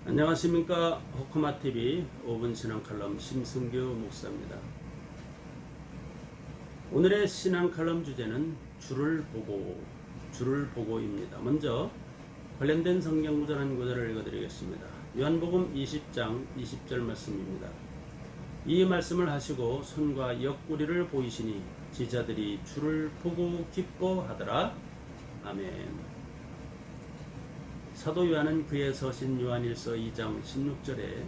안녕하십니까. 호크마TV 5분 신앙 칼럼 심승규 목사입니다. 오늘의 신앙 칼럼 주제는 주를 보고입니다. 먼저 관련된 성경 구절 한 구절을 읽어드리겠습니다. 요한복음 20장 20절 말씀입니다. 이 말씀을 하시고 손과 옆구리를 보이시니 제자들이 주를 보고 기뻐하더라. 아멘. 사도 요한은 그의 서신 요한일서 2장 16절에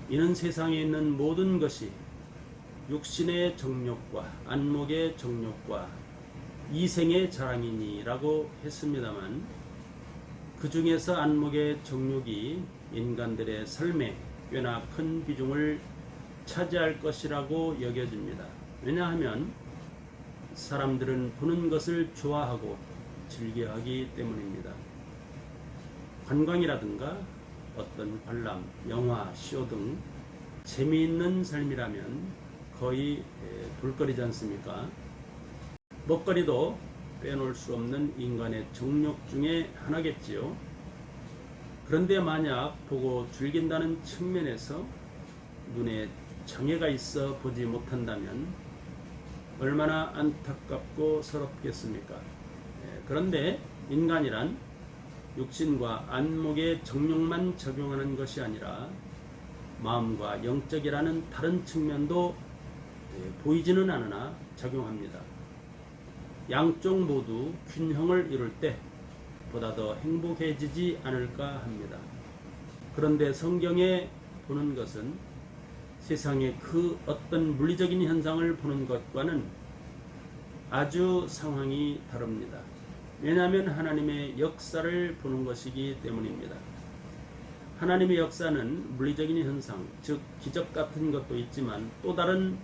이는 세상에 있는 모든 것이 육신의 정욕과 안목의 정욕과 이생의 자랑이니 라고 했습니다만, 그 중에서 안목의 정욕이 인간들의 삶에 꽤나 큰 비중을 차지할 것이라고 여겨집니다. 왜냐하면 사람들은 보는 것을 좋아하고 즐겨하기 때문입니다. 관광이라든가 어떤 관람, 영화, 쇼 등 재미있는 삶이라면 거의 볼거리지 않습니까? 먹거리도 빼놓을 수 없는 인간의 정욕 중에 하나겠지요. 그런데 만약 보고 즐긴다는 측면에서 눈에 장애가 있어 보지 못한다면 얼마나 안타깝고 서럽겠습니까? 그런데 인간이란 육신과 안목의 정욕만 적용하는 것이 아니라 마음과 영적이라는 다른 측면도 보이지는 않으나 작용합니다. 양쪽 모두 균형을 이룰 때 보다 더 행복해지지 않을까 합니다. 그런데 성경에 보는 것은 세상의 그 어떤 물리적인 현상을 보는 것과는 아주 상황이 다릅니다. 왜냐하면 하나님의 역사를 보는 것이기 때문입니다. 하나님의 역사는 물리적인 현상, 즉 기적 같은 것도 있지만 또 다른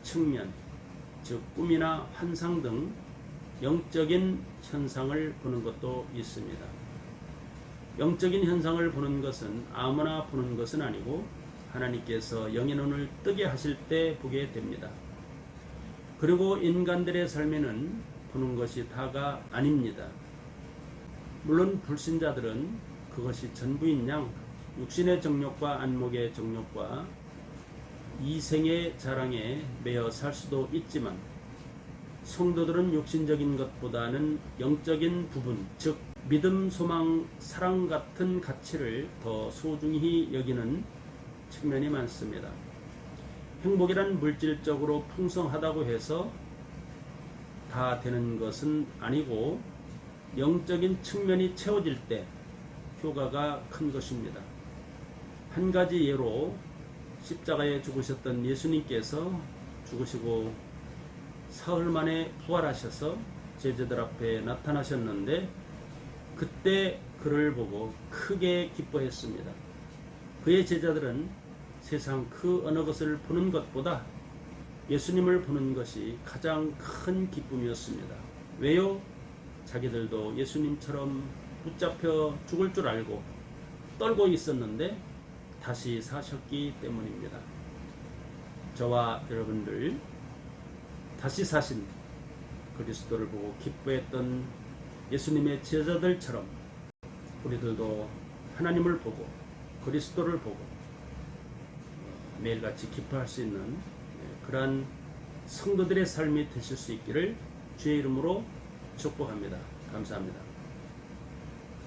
측면, 즉 꿈이나 환상 등 영적인 현상을 보는 것도 있습니다. 영적인 현상을 보는 것은 아무나 보는 것은 아니고 하나님께서 영의 눈을 뜨게 하실 때 보게 됩니다. 그리고 인간들의 삶에는 보는 것이 다가 아닙니다. 물론 불신자들은 그것이 전부인 양 육신의 정욕과 안목의 정욕과 이생의 자랑에 매여 살 수도 있지만, 성도들은 육신적인 것보다는 영적인 부분, 즉 믿음, 소망, 사랑 같은 가치를 더 소중히 여기는 측면이 많습니다. 행복이란 물질적으로 풍성하다고 해서 다 되는 것은 아니고 영적인 측면이 채워질 때 효과가 큰 것입니다. 한 가지 예로 십자가에 죽으셨던 예수님께서 죽으시고 사흘 만에 부활하셔서 제자들 앞에 나타나셨는데, 그때 그를 보고 크게 기뻐했습니다. 그의 제자들은 세상 그 어느 것을 보는 것보다 예수님을 보는 것이 가장 큰 기쁨이었습니다. 왜요? 자기들도 예수님처럼 붙잡혀 죽을 줄 알고 떨고 있었는데 다시 사셨기 때문입니다. 저와 여러분들, 다시 사신 그리스도를 보고 기뻐했던 예수님의 제자들처럼 우리들도 하나님을 보고 그리스도를 보고 매일같이 기뻐할 수 있는 그러한 성도들의 삶이 되실 수 있기를 주의 이름으로 축복합니다. 감사합니다.